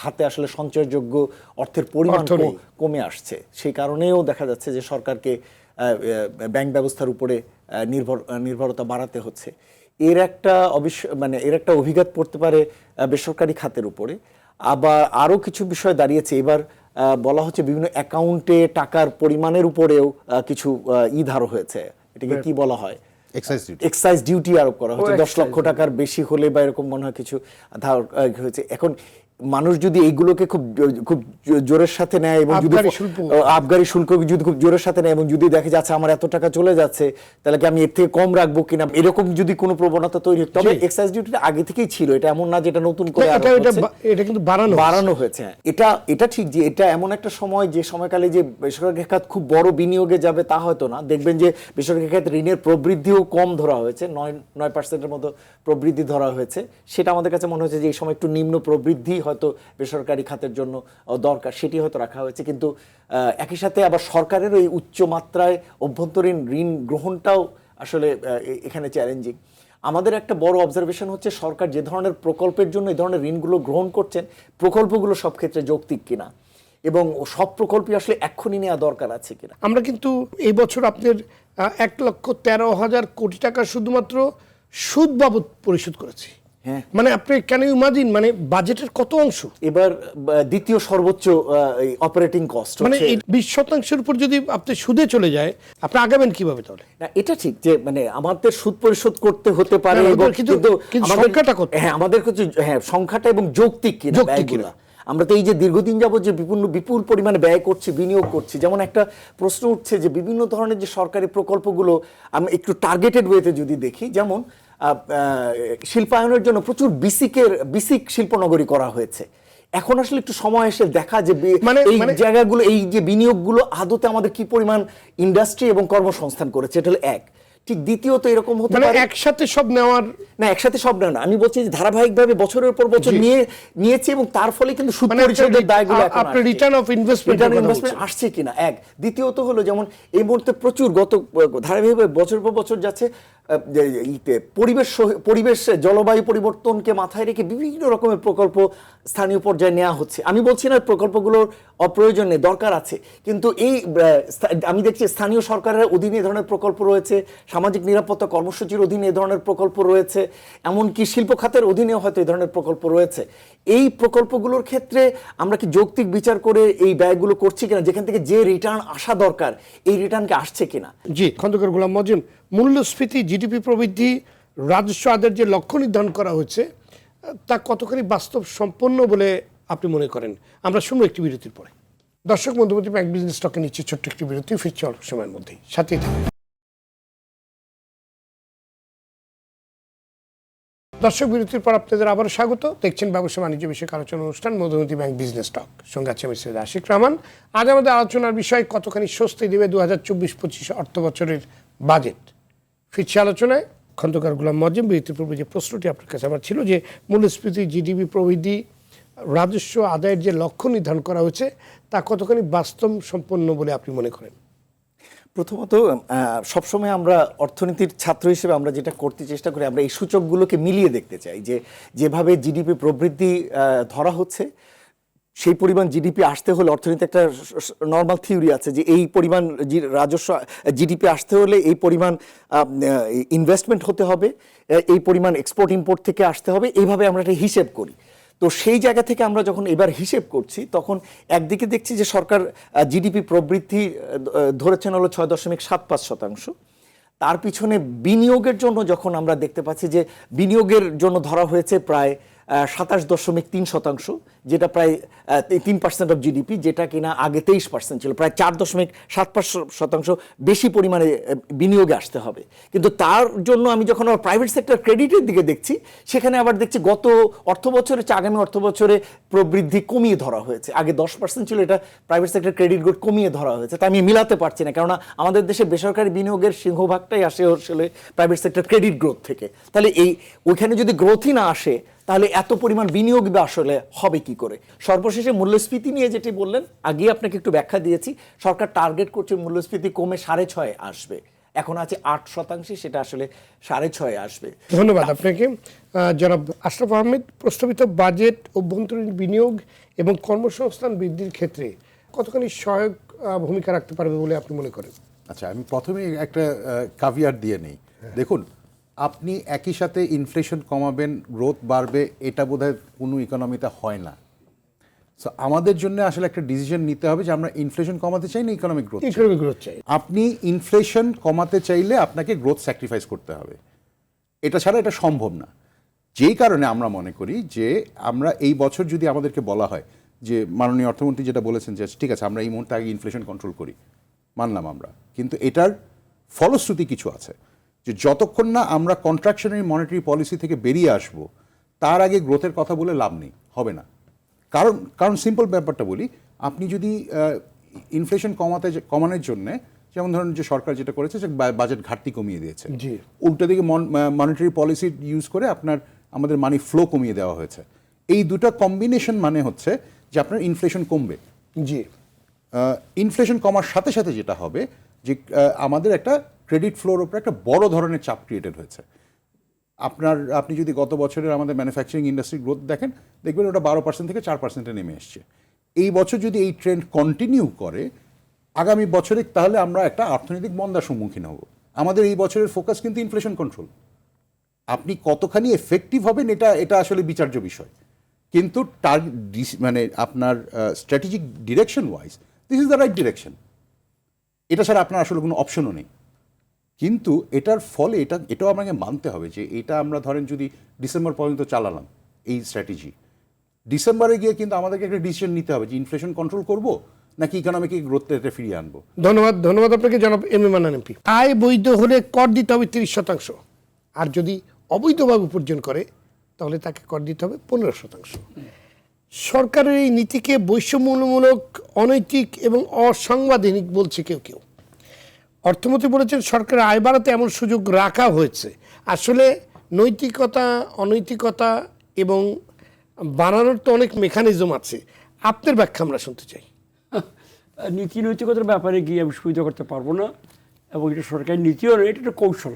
হাতে আসলে সঞ্চয়যোগ্য অর্থের পরিমাণ কমে আসছে। সেই কারণেও দেখা যাচ্ছে যে সরকারকে ব্যাংক ব্যবস্থার উপরে নির্ভরতা বাড়াতে হচ্ছে। এর একটা এর একটা অভিঘাত পড়তে পারে বেসরকারি খাতের উপরে। আবার আরও কিছু বিষয় দাঁড়িয়েছে, এবার বলা হচ্ছে বিভিন্ন অ্যাকাউন্টে টাকার পরিমাণের উপরেও কিছু ধারা হয়েছে, এটাকে কি বলা হয়, এক্সাইজ ডিউটি আরোপ করা হয়েছে। 10 লক্ষ টাকার বেশি হলে বা এরকম মনে হয় কিছু ধার হয়েছে। এখন মানুষ যদি এইগুলোকে খুব জোরের সাথে নেয় এবং যদি আবগারি শুল্ক যদি খুব জোরের সাথে নেয় এবং যদি দেখে যাচ্ছে আমার এত টাকা চলে যাচ্ছে, তাহলে কি আমি এর থেকে কম রাখবো কিনা, এরকম যদি কোনো প্রবণতা তৈরি হয়, তবে এক্সাইজ ডিউটিটা আগে থেকেই ছিল, এটা এমন না যেটা নতুন করে এটা কিন্তু বাড়ানো হয়েছে। এটা ঠিক যে এটা এমন একটা সময়, যে সময়কালে যে বেসরকারি খাত খুব বড় বিনিয়োগে যাবে তা হয়তো না। দেখবেন যে বেসরকারি খাত ঋণের প্রবৃদ্ধিও কম ধরা হয়েছে, 9% মতো প্রবৃদ্ধি ধরা হয়েছে। সেটা আমাদের কাছে মনে হচ্ছে যে এই সময় একটু নিম্ন প্রবৃদ্ধি হয়তো বেসরকারি খাতের জন্য দরকার, সেটি হয়তো রাখা হয়েছে। কিন্তু একই সাথে আবার সরকারের ওই উচ্চ মাত্রায় অভ্যন্তরীণ ঋণ গ্রহণটাও আসলে এখানে চ্যালেঞ্জিং। আমাদের একটা বড় অবজারভেশন হচ্ছে সরকার যে ধরনের প্রকল্পের জন্য এই ধরনের ঋণগুলো গ্রহণ করছেন, প্রকল্পগুলো সব ক্ষেত্রে যৌক্তিক কিনা এবং সব প্রকল্পই আসলে এক্ষুনি নেওয়া দরকার আছে কিনা। আমরা কিন্তু এই বছর আপনার 1,13,000 কোটি টাকা শুধুমাত্র সুদ বাবদ পরিশোধ করেছি। হ্যাঁ, মানে আপনি কেন ইমাজিন, মানে বাজেটের কত অংশ, এবার দ্বিতীয় সর্বোচ্চ অপারেটিং কস্ট, মানে 20% উপর যদি আপনি সুদে চলে যায়, আপনি আগাবেন কিভাবে তাহলে? না, এটা ঠিক যে মানে আমাদের সুদ পরিশোধ করতে হতে পারে, কিন্তু সংখ্যাটা কত? হ্যাঁ, আমাদের কাছে সংখ্যাটা এবং যৌক্তিক কিনা ব্যয়গুলো। আমরা তো এই যে দীর্ঘদিন যাবত যে বিপুল পরিমাণে ব্যয় করছি, বিনিয়োগ করছি, যেমন একটা প্রশ্ন উঠছে যে বিভিন্ন ধরনের যে সরকারি প্রকল্পগুলো আমি একটু টার্গেটেড ওয়েতে যদি দেখি, যেমন শিল্পায়নের জন্য প্রচুর বিসিক শিল্পনগরী করা হয়েছে। এখন আসলে একটু সময় এসে দেখা যে এই জায়গাগুলো, এই যে বিনিয়োগগুলো আদতে আমাদের কি পরিমাণ ইন্ডাস্ট্রি এবং কর্মসংস্থান করেছে, এটা হলো এক। ঠিক দ্বিতীয়ত এরকম হতে পারে একসাথে সব নেওয়ার, না একসাথে সব না, আমি বলছি যে ধারাবাহিকভাবে বছরের পর বছর নিয়েছে এবং তার ফলে কিন্তু সুদ পরিশোধের দায়গুলো আপনার রিটার্ন অফ ইনভেস্টমেন্ট আসছে কিনা এক। দ্বিতীয়ত হলো যেমন এই মুহূর্তে প্রচুর ধারাবাহিকভাবে বছর পর বছর যাচ্ছে পরিবেশ জলবায়ু পরিবর্তনকে মাথায় রেখে বিভিন্ন রকমের প্রকল্প স্থানীয় পর্যায়ে নেওয়া হচ্ছে। আমি বলছি না প্রকল্পগুলোর অপ্রয়োজনে দরকার আছে, কিন্তু এই আমি দেখছি স্থানীয় সরকারের অধীনে এই ধরনের প্রকল্প রয়েছে, সামাজিক নিরাপত্তা কর্মসূচির অধীনে এই ধরনের প্রকল্প রয়েছে, এমনকি শিল্প খাতের অধীনেও হয়তো এই ধরনের প্রকল্প রয়েছে। এই প্রকল্পগুলোর ক্ষেত্রে আমরা কি যৌক্তিক বিচার করে এই ব্যয়গুলো করছি কিনা, যেখান থেকে যে রিটার্ন আসা দরকার এই রিটার্ন কি আসছে কিনা? জি, খন্দকার গোলাম মজিম, মূল্যস্ফীতি, জিডিপি প্রবৃদ্ধি, রাজস্ব আদায়ের যে লক্ষ্য নির্ধারণ করা হয়েছে তা কতখানি বাস্তব সম্পন্ন বলে আপনি মনে করেন? আমরা শুনবো একটি বিরতির পরে। দর্শক মধ্যবর্তী ব্যাংক বিজনেস স্টকে নিচ্ছে ছোট্ট একটি বিরতি, ফিরছে অল্প সময়ের মধ্যেই, সাথেই থাকুন। দর্শক, বিরতির পর আপনাদের আবারও স্বাগত। দেখছেন ব্যবসা বাণিজ্য বিষয়ক আলোচনা অনুষ্ঠান মধুমতি ব্যাংক বিজনেস টক, সঙ্গে আছে আমি সৈয়দ আশিক রহমান। আজ আমাদের আলোচনার বিষয় কতখানি স্বস্তি দেবে 2024-25 অর্থ বছরের বাজেট। ফিরছে আলোচনায় খন্দকার গোলাম মজিম। বিরতির পূর্বে যে প্রশ্নটি আপনার কাছে আমার ছিল যে মূল্যস্ফীতি, জিডিপি প্রবৃদ্ধি, রাজস্ব আদায়ের যে লক্ষ্য নির্ধারণ করা হয়েছে তা কতখানি বাস্তব সম্পন্ন বলে আপনি মনে করেন? প্রথমত সবসময় আমরা অর্থনীতির ছাত্র হিসেবে আমরা যেটা করতে চেষ্টা করি, আমরা এই সূচকগুলোকে মিলিয়ে দেখতে চাই যে যেভাবে জিডিপি প্রবৃদ্ধি ধরা হচ্ছে সেই পরিমাণ জিডিপি আসতে হলে, অর্থনীতি একটা নর্মাল থিওরি আছে যে এই পরিমাণ রাজস্ব জিডিপি আসতে হলে এই পরিমাণ ইনভেস্টমেন্ট হতে হবে, এই পরিমাণ এক্সপোর্ট ইম্পোর্ট থেকে আসতে হবে, এইভাবে আমরা একটা হিসেব করি। তো সেই জায়গা থেকে আমরা যখন এবার হিসেব করছি তখন একদিকে দেখছি যে সরকার জিডিপি প্রবৃদ্ধি ধরেছেন হলো 6.75%। তার পিছনে বিনিয়োগের জন্য যখন আমরা দেখতে পাচ্ছি যে বিনিয়োগের জন্য ধরা হয়েছে প্রায় 27.3%, যেটা প্রায় 3% অফ জিডিপি, যেটা কিনা আগে 23% ছিল। প্রায় 4.7% বেশি পরিমাণে বিনিয়োগে আসতে হবে। কিন্তু তার জন্য আমি যখন আমার প্রাইভেট সেক্টর ক্রেডিটের দিকে দেখছি, সেখানে আবার দেখছি গত অর্থ বছরে আগামী অর্থ বছরে প্রবৃদ্ধি কমিয়ে ধরা হয়েছে। আগে 10% ছিল, এটা প্রাইভেট সেক্টর ক্রেডিট গ্রোথ কমিয়ে ধরা হয়েছে। তা আমি মিলাতে পারছি না, কেননা আমাদের দেশে বেসরকারি বিনিয়োগের সিংহভাগটাই আসে আসলে প্রাইভেট সেক্টর ক্রেডিট গ্রোথ থেকে। তাহলে ওইখানে যদি গ্রোথই না আসে, তাহলে এত পরিমাণ বিনিয়োগ বা আসলে হবে কি করে? সর্বশেষে মূল্যস্ফীতি নিয়ে যেটি বললেন, আগে আপনাকে একটু ব্যাখ্যা দিয়েছি। সরকার টার্গেট করছে মূল্যস্ফীতি কমে 6.5 আসবে, এখন আছে 8%, সেটা আসলে 6.5 আসবে। ধন্যবাদ আপনাকে। জনাব আশরাফ আহমেদ, প্রস্তাবিত বাজেট অভ্যন্তরীণ বিনিয়োগ এবং কর্মসংস্থান বৃদ্ধির ক্ষেত্রে কতখানি সহায়ক ভূমিকা রাখতে পারবে বলে আপনি মনে করেন? আচ্ছা, আমি প্রথমে একটা কাভিয়ার দিয়ে নেই। দেখুন, আপনি একই সাথে ইনফ্লেশন কমাবেন, গ্রোথ বাড়বে, এটা বোধহয় কোনো ইকোনমিতে হয় না। সো আমাদের জন্য আসলে একটা ডিসিশন নিতে হবে যে আমরা ইনফ্লেশন কমাতে চাই না ইকোনমিক গ্রোথ। ইকোনমিক গ্রোথ চাই। আপনি ইনফ্লেশন কমাতে চাইলে আপনাকে গ্রোথ স্যাক্রিফাইস করতে হবে, এটা ছাড়া এটা সম্ভব না। যেই কারণে আমরা মনে করি যে আমরা এই বছর যদি আমাদেরকে বলা হয় যে মাননীয় অর্থমন্ত্রী যেটা বলেছেন যে ঠিক আছে আমরা এই মুহূর্তে আগে ইনফ্লেশন কন্ট্রোল করি, মানলাম আমরা, কিন্তু এটার ফলশ্রুতি কিছু আছে যে যতক্ষণ না আমরা কন্ট্রাকশনারি মনিটারি পলিসি থেকে বেরিয়ে আসব, তার আগে গ্রোথের কথা বলে লাভ নেই, হবে না। কারণ সিম্পল ব্যাপারটা বলি, আপনি যদি ইনফ্লেশন কমানোর জন্য, যেমন ধরুন যে সরকার যেটা করেছে যে বাজেট ঘাটতি কমিয়ে দিয়েছে, উল্টো দিকে মনিটারি পলিসি ইউজ করে আমাদের মানি ফ্লো কমিয়ে দেওয়া হয়েছে। এই দুটো কম্বিনেশন মানে হচ্ছে যে আপনার ইনফ্লেশন কমবে। জি, ইনফ্লেশন কমার সাথে সাথে যেটা হবে যে আমাদের একটা ক্রেডিট ফ্লোর উপরে একটা বড় ধরনের চাপ ক্রিয়েটেড হয়েছে। আপনি যদি গত বছরের আমাদের ম্যানুফ্যাকচারিং ইন্ডাস্ট্রি গ্রোথ দেখেন, দেখবেন ওটা 12% থেকে 4%-এ নেমে এসছে। এই বছর যদি এই ট্রেন্ড কন্টিনিউ করে আগামী বছরে, তাহলে আমরা একটা অর্থনৈতিক মন্দার সম্মুখীন হব। আমাদের এই বছরের ফোকাস কিন্তু ইনফ্লেশন কন্ট্রোল। আপনি কতখানি এফেক্টিভ হবেন এটা আসলে বিচার্য বিষয়, কিন্তু মানে আপনার strategic direction wise this is the right direction. এটা ছাড়া আপনার আসলে কোনো অপশনও নেই। কিন্তু এটার ফলে এটাও আমাকে মানতে হবে যে এটা আমরা ধরেন যদি ডিসেম্বর পর্যন্ত চালালাম এই স্ট্র্যাটেজি, ডিসেম্বরে গিয়ে কিন্তু আমাদেরকে একটা ডিসিশন নিতে হবে যে ইনফ্লেশন কন্ট্রোল করব নাকি ইকোনমিক গ্রোথ রেটে ফিরিয়ে আনবো। ধন্যবাদ আপনাকে জনাব এম এ মান্নান এমপি। আয় বৈধ হলে কর দিতে হবে 30%, আর যদি অবৈধভাবে উপার্জন করে তাহলে তাকে কর দিতে হবে 15%। সরকারের এই নীতিকে বৈষম্যমূলক, অনৈতিক এবং অসাংবিধানিক বলছে কেউ কেউ। অর্থমন্ত্রী বলেছেন সরকারের আয় বাড়াতে এমন সুযোগ রাখা হয়েছে। আসলে নৈতিকতা, অনৈতিকতা এবং বানানোর তো অনেক মেকানিজম আছে, আপনার ব্যাখ্যা আমরা শুনতে চাই। নীতি নৈতিকতার ব্যাপারে গিয়ে আমি সুবিধা করতে পারবো না, এবং এটা সরকারি নীতিও নয়, এটা একটা কৌশল।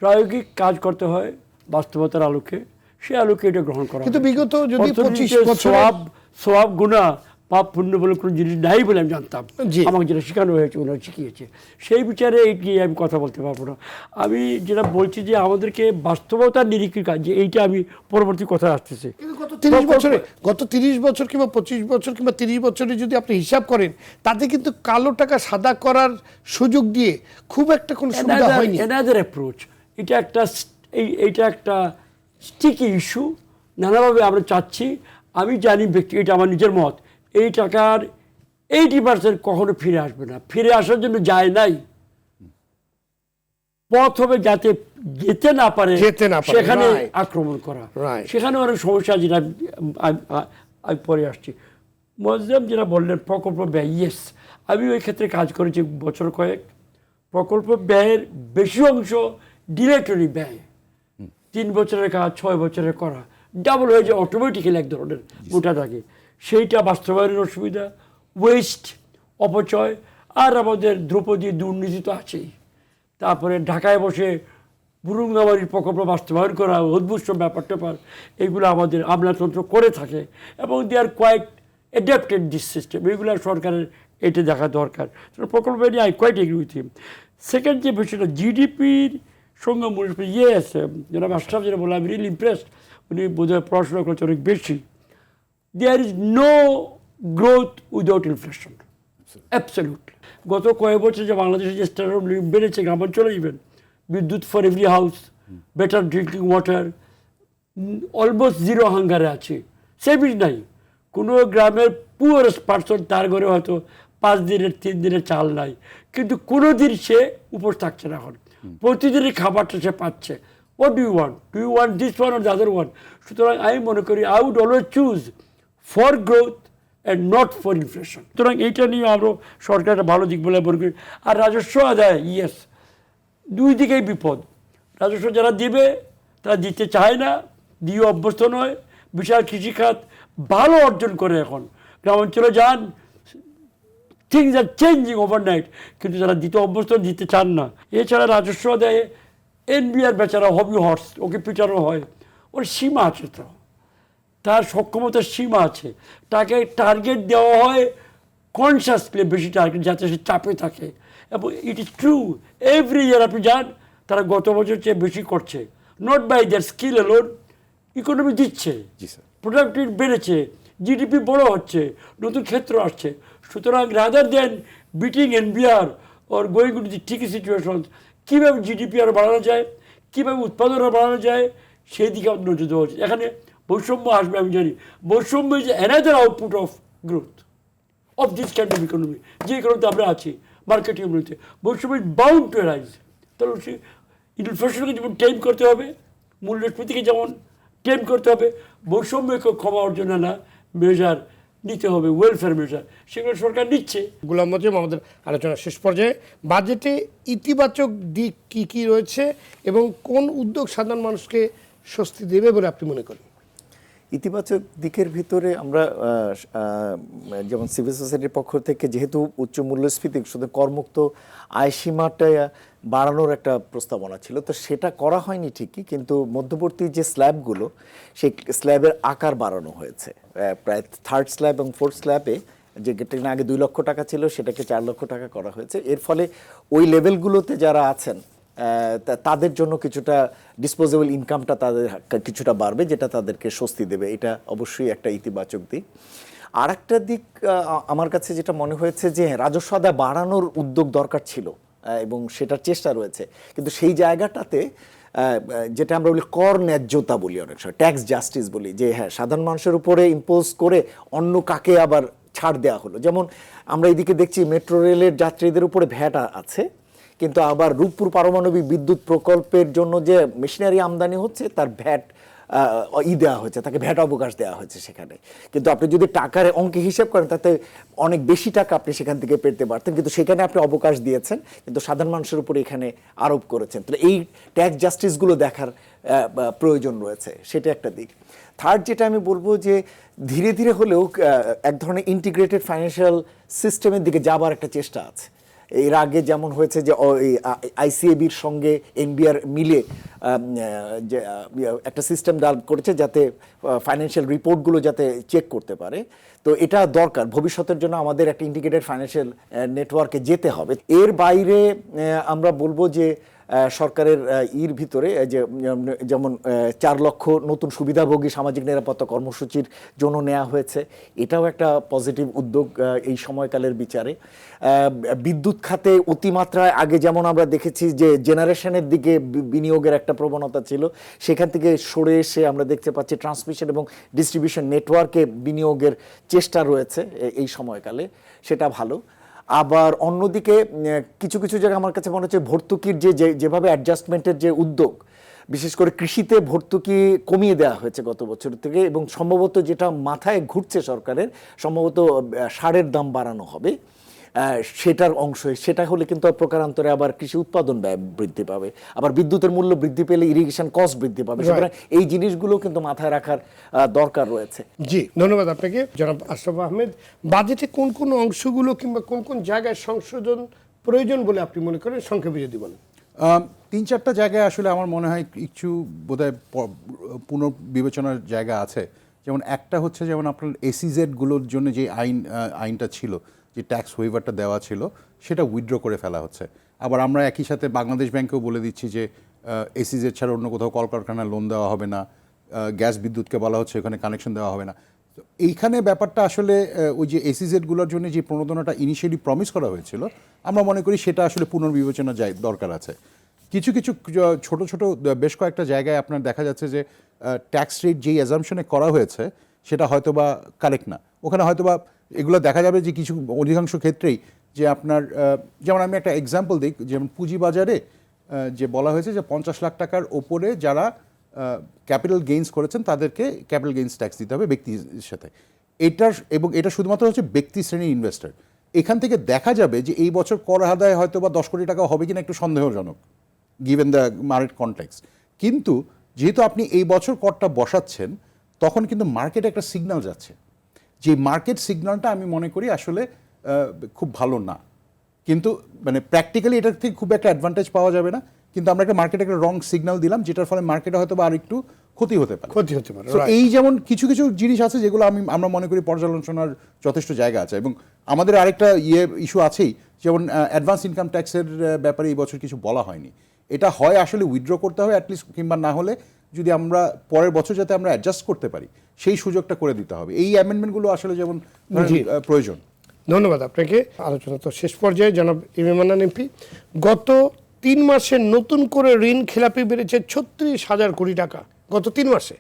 প্রায়োগিক কাজ করতে হয় বাস্তবতার আলোকে, সে আলোকে এটা গ্রহণ করা। কিন্তু বিগত যদি 25 বছর সোয়াব গুণা পাপ পুণ্য বলে কোনো জিনিস নাই বলে আমি জানতাম, আমাকে যেটা শেখানো হয়েছে ওনারা শিখিয়েছে, সেই বিচারে গিয়ে আমি কথা বলতে পারবো না। আমি যেটা বলছি যে আমাদেরকে বাস্তবতার নিরীক্ষের কাজ, যে এইটা আমি পরবর্তী কথা আসতেছে। গত 30 বছর কিংবা 25 বছর কিংবা 30 বছরে যদি আপনি হিসাব করেন, তাতে কিন্তু কালো টাকা সাদা করার সুযোগ দিয়ে খুব একটা কোনো সুবিধা হয়নি। অ্যানাদার অ্যাপ্রোচ, এইটা একটা স্টিকি ইস্যু, নানাভাবে আমরা চাচ্ছি। আমি জানি ব্যক্তি, এটা আমার নিজের মত, এই টাকার 80% কখনো ফিরে আসবে না। ফিরে আসার জন্য যায় নাই, পথ হবে যাতে যেতে না পারে সেখানে আক্রমণ করা, সেখানে অনেক সমস্যা, যেটা আমি পরে আসছি। মোয়াজ্জেম যেটা বললেন প্রকল্প ব্যয়, ইয়েস, আমি ওই ক্ষেত্রে কাজ করেছি বছর কয়েক। প্রকল্প ব্যয়ের বেশি অংশ ডিরেক্টরি ব্যয়, 3 বছরের কাজ 6 বছরের করা, ডাবল হয়ে যায় অটোমেটিক্যালি এক ধরনের গোটা থাকে। সেইটা বাস্তবায়নের অসুবিধা, ওয়েস্ট, অপচয়, আর আমাদের দ্রৌপদী দুর্নীতি তো আছেই। তারপরে ঢাকায় বসে বুরুঙ্গামারির প্রকল্প বাস্তবায়ন করা, অদ্ভুত ব্যাপার ট্যাপার, এইগুলো আমাদের আমলাতন্ত্র করে থাকে, এবং they are quite adapted this system. এগুলো সরকারের এটা দেখা দরকার। প্রকল্প নিয়ে I quite agree with him. Second যে বিষয়টা জিডিপির সঙ্গে মূল্য, ইয়েস, যেটা মাস্টার যেটা বললাম, আই রিয়েলি ইমপ্রেসড, উনি বোধহয় পড়াশোনা করেছে অনেক বেশি। There is no growth without inflation, absolutely. গত কয়েক বছর যে বাংলাদেশের যে স্ট্যান্ডার্ড অফ লিভিং বেড়েছে, গ্রামাঞ্চলে ইভেন বিদ্যুৎ for every house, better drinking water, almost zero হাঙ্গারে আছে, সেভিংস নাই। কোনো গ্রামের পুয়ারেস্ট পার্সন তার ঘরে হয়তো 5 দিনের 3 দিনের চাল নাই, কিন্তু কোনো দিন সে উপোস থাকছে না। এখন প্রতিদিনই খাবারটা সে পাচ্ছে। What do you want this one or the other one? সুতরাং আমি মনে করি I would always choose for growth and not for inflation. সুতরাং এইটা নিয়ে আরও সরকার একটা ভালো দিক বলে মনে করি। আর রাজস্ব আদায়, ইয়েস, দুই দিকেই বিপদ। রাজস্ব যারা দিবে তারা দিতে চায় না, দিয়ে অভ্যস্ত নয়। বিশাল কৃষিখাত ভালো অর্জন করে এখন, গ্রামাঞ্চলে যান, থিংস আর চেঞ্জিং ওভারনাইট, কিন্তু যারা দিতে অভ্যস্ত দিতে চান না। এছাড়া রাজস্ব দেয় এনবিআর বেচারা হবি হর্স, ওকে পিটানো হয়, ওর সীমা আছে, তো তার সক্ষমতার সীমা আছে। তাকে টার্গেট দেওয়া হয় কনসিয়াসলি, বেশি টার্গেট, যাতে সে চাপে থাকে। এবং it is true, every year আপনি যান, তারা গত বছর চেয়ে বেশি করছে, not by their skill alone. Economy দিচ্ছে, জি স্যার। প্রোডাক্টিভিটি বেড়েছে, জিডিপি বড় হচ্ছে, নতুন ক্ষেত্র আসছে। সুতরাং rather than beating NBR or going to the ঠিকই সিচুয়েশন, কীভাবে জিডিপি আরও বাড়ানো যায়, কীভাবে উৎপাদন আরও বাড়ানো যায়, সেই দিকে আমাদের নজর দেওয়া উচিত। এখানে বৈষম্য আসবে, আমি জানি। বৈষম্য is another output of growth of this kind of economy, যে ইকোনমিতে আমরা আছি, মার্কেট ইকোনমিতে। বৈষম্য ইজ বাউন্ড টু অ্যারাইজ। তাহলে সে ইনফ্লেশনকে যেমন টেম করতে হবে, মূল্যস্ফীতিকে যেমন টেম করতে হবে, বৈষম্যকে কমানোর জন্য না মেজার নিতে হবে, ওয়েলফেয়ার মেজার, সেগুলো সরকার নিচ্ছে। গোলাম মজিব, আমাদের আলোচনা শেষ পর্যায়ে বাজেটে ইতিবাচক দিক কি কি রয়েছে এবং কোন উদ্যোগ সাধারণ মানুষকে স্বস্তি দেবে বলে আপনি মনে করেন? ইতিবাচক দিকের ভিতরে আমরা যেমন সিভিল সোসাইটির পক্ষ থেকে যেহেতু উচ্চ মূল্যস্ফীতি শুধু করমুক্ত আয়সীমাটা বাড়ানোর একটা প্রস্তাবনা ছিল, তো সেটা করা হয়নি ঠিকই, কিন্তু মধ্যবর্তী যে স্ল্যাবগুলো, সেই স্ল্যাবের আকার বাড়ানো হয়েছে। প্রায় 3rd স্ল্যাব এবং 4th স্ল্যাবে যেটা আগে 2 লক্ষ টাকা ছিল সেটাকে 4 লক্ষ টাকা করা হয়েছে। এর ফলে ওই লেভেলগুলোতে যারা আছেন তাদের জন্য কিছুটা ডিসপোজেবল ইনকামটা তাদের কিছুটা বাড়বে, যেটা তাদেরকে স্বস্তি দেবে। এটা অবশ্যই একটা ইতিবাচক দিক। আর একটা দিক আমার কাছে যেটা মনে হয়েছে যে রাজস্ব আদায় বাড়ানোর উদ্যোগ দরকার ছিল এবং সেটার চেষ্টা রয়েছে, কিন্তু সেই জায়গাটাতে যেটা আমরা বলি কর ন্যায্যতা বলি, অনেক সময় ট্যাক্স জাস্টিস বলি, যে হ্যাঁ সাধারণ মানুষের উপরে ইম্পোজ করে অন্য কাকে আবার ছাড় দেওয়া হলো। যেমন আমরা এদিকে দেখছি মেট্রো রেলের যাত্রীদের উপরে ভ্যাট আছে, কিন্তু আবার রূপপুর পারমাণবিক বিদ্যুৎ প্রকল্পের জন্য যে মেশিনারি আমদানি হচ্ছে তার ভ্যাট দেওয়া হয়েছে, তাকে ভ্যাট অবকাশ দেওয়া হয়েছে সেখানে। কিন্তু আপনি যদি টাকার অঙ্কে হিসেব করেন তাতে অনেক বেশি টাকা আপনি সেখান থেকে পেতে পারতেন, কিন্তু সেখানে আপনি অবকাশ দিয়েছেন, কিন্তু সাধারণ মানুষের উপরে এখানে আরোপ করেছেন। তাহলে এই ট্যাক্স জাস্টিসগুলো দেখার প্রয়োজন রয়েছে, সেটা একটা দিক। 3rd যেটা আমি বলবো যে ধীরে ধীরে হলেও এক ধরনের ইন্টিগ্রেটেড ফাইন্যান্সিয়াল সিস্টেমের দিকে যাবার একটা চেষ্টা আছে। এর আগে যেমন হয়েছে যে আইসিএবির সঙ্গে এনবিআর মিলে যে একটা সিস্টেম ডেভেলপ করেছে যাতে ফাইন্যান্সিয়াল রিপোর্টগুলো যাতে চেক করতে পারে। তো এটা দরকার, ভবিষ্যতের জন্য আমাদের একটা ইন্টিগ্রেটেড ফাইন্যান্সিয়াল নেটওয়ার্কে যেতে হবে। এর বাইরে আমরা বলবো যে সরকারের ভিতরে যে যেমন 4 লক্ষ নতুন সুবিধাভোগী সামাজিক নিরাপত্তা কর্মসূচির জন্য নেওয়া হয়েছে, এটাও একটা পজিটিভ উদ্যোগ এই সময়কালের বিচারে। বিদ্যুৎ খাতে অতিমাত্রায় আগে যেমন আমরা দেখেছি যে জেনারেশনের দিকে বিনিয়োগের একটা প্রবণতা ছিল, সেখান থেকে সরে এসে আমরা দেখতে পাচ্ছি ট্রান্সমিশন এবং ডিস্ট্রিবিউশন নেটওয়ার্কে বিনিয়োগের চেষ্টা রয়েছে এই সময়কালে, সেটা ভালো। আবার অন্যদিকে কিছু কিছু জায়গায় আমার কাছে মনে হচ্ছে ভর্তুকির যেভাবে অ্যাডজাস্টমেন্টের যে উদ্যোগ, বিশেষ করে কৃষিতে ভর্তুকি কমিয়ে দেওয়া হয়েছে গত বছর থেকে, এবং সম্ভবত যেটা মাথায় ঘুরছে সরকারের, সম্ভবত সারের দাম বাড়ানো হবে, সেটার অংশ। সেটা হলে কিন্তু প্রকারান্তরে আবার কৃষি উৎপাদন ব্যয় বৃদ্ধি পাবে, আবার বিদ্যুতের মূল্য বৃদ্ধি পেলে ইরিগেশন কস্ট বৃদ্ধি পাবে। সুতরাং এই জিনিসগুলো কিন্তু মাথায় রাখার দরকার রয়েছে। জি, ধন্যবাদ আপনাকে জনাব আশরাফ আহমেদ। বাজেটে কোন কোন অংশগুলো কিংবা কোন কোন জায়গায় সংশোধন প্রয়োজন বলে আপনি মনে করেন, সংক্ষেপে যদি বলেন? 3-4টা জায়গায় আসলে আমার মনে হয় কিছু বোধহয় পুনর্বিবেচনার জায়গা আছে। যেমন একটা হচ্ছে যেমন আপনার এসিজেডগুলোর জন্য যে আইনটা ছিল, যে ট্যাক্স ওয়েভারটা দেওয়া ছিল, সেটা উইথড্র করে ফেলা হচ্ছে। আবার আমরা একই সাথে বাংলাদেশ ব্যাংকেও বলে দিচ্ছি যে এসিজেড ছাড়া অন্য কোথাও কলকারখানায় লোন দেওয়া হবে না, গ্যাস বিদ্যুৎকে বলা হচ্ছে ওখানে কানেকশন দেওয়া হবে না। তো এইখানে ব্যাপারটা আসলে ওই যে এসিজেডগুলোর জন্য যে প্রণোদনাটা ইনিশিয়ালি প্রমিস করা হয়েছিল, আমরা মনে করি সেটা আসলে পুনর্বিবেচনা দরকার আছে। কিছু কিছু ছোট ছোট বেশ কয়েকটা জায়গায় আপনার দেখা যাচ্ছে যে ট্যাক্স রেট যেই অ্যাজাম্পশনে করা হয়েছে সেটা হয়তো বা কারেক্ট না। ওখানে হয়তো বা এগুলো দেখা যাবে যে কিছু অধিকাংশ ক্ষেত্রেই যে আপনার যেমন আমি একটা এক্সাম্পল দিই, যেমন পুঁজিবাজারে যে বলা হয়েছে যে 50 লাখ টাকার ওপরে যারা ক্যাপিটাল গেইনস করেছেন তাদেরকে ক্যাপিটাল গেইনস ট্যাক্স দিতে হবে ব্যক্তির সাথে। এটা শুধুমাত্র হচ্ছে ব্যক্তি শ্রেণীর ইনভেস্টর। এখান থেকে দেখা যাবে যে এই বছর কর আদায় হয়তো বা 10 কোটি টাকা হবে কিনা একটু সন্দেহজনক গিভেন দ্য মার্কেট কনটেক্সট। কিন্তু যেহেতু আপনি এই বছর করটা বসাচ্ছেন তখন কিন্তু মার্কেটে একটা সিগন্যাল যাচ্ছে, যে মার্কেট সিগন্যালটা আমি মনে করি আসলে খুব ভালো না। কিন্তু মানে প্র্যাকটিক্যালি এটা থেকে খুব একটা অ্যাডভান্টেজ পাওয়া যাবে না, কিন্তু আমরা একটা মার্কেটে একটা রং সিগন্যাল দিলাম যেটার ফলে মার্কেটে হয়তো বা আর একটু ক্ষতি হতে পারে। So, এই যেমন কিছু কিছু জিনিস আছে যেগুলো আমরা মনে করি পর্যালোচনার যথেষ্ট জায়গা আছে। এবং আমাদের আরেকটা ইস্যু আছেই, যেমন অ্যাডভান্স ইনকাম ট্যাক্সের ব্যাপারে এই বছর কিছু বলা হয়নি। এটা হয় আসলে উইথড্র করতে হবে অ্যাটলিস্ট, কিংবা না হলে যদি আমরা পরের বছর যাতে আমরা অ্যাডজাস্ট করতে পারি সেই সুযোগটা করে দিতে হবে। এই অ্যামেন্ডমেন্টগুলো আসলে যেমন প্রয়োজন। ধন্যবাদ আপনাকে। আলোচনা তো শেষ পর্যায়ে। জনাব এম এ মান্নান এমপি, গত 3 মাসে নতুন করে ঋণ খেলাপি বেড়েছে 36,000 কোটি টাকা গত 3 মাসে।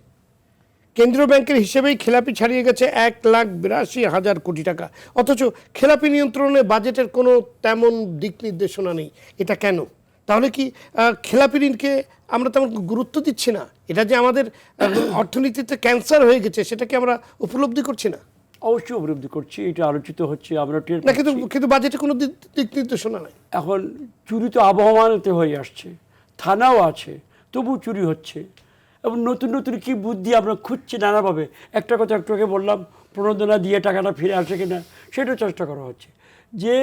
কেন্দ্রীয় ব্যাংকের হিসেবেই খেলাপি ছাড়িয়ে গেছে 1,82,000 কোটি টাকা, অথচ খেলাপি নিয়ন্ত্রণে বাজেটের কোনো তেমন দিক নির্দেশনা নেই। এটা কেন? তাহলে কি খেলাপি ঋণকে আমরা তেমন গুরুত্ব দিচ্ছি না? এটা যে আমাদের অর্থনীতিতে ক্যান্সার হয়ে গেছে সেটা কি আমরা উপলব্ধি করছি না? অবশ্যই উপলব্ধি করছি, এটা আলোচিত হচ্ছে, আমরা টের না, পাচ্ছি। কিন্তু বাজেটে কোনো দিক নির্দেশনা নাই। এখন চুরি তো আবহাওয়াতে হয়ে আসছে, থানাও আছে, তবু চুরি হচ্ছে। এবং নতুন নতুন কি বুদ্ধি আমরা খুঁজছি নানাভাবে। একটা কথা একটু আগে বললাম, প্রণোদনা দিয়ে টাকাটা ফিরে আসে কিনা সেটাও চেষ্টা করা হচ্ছে। যে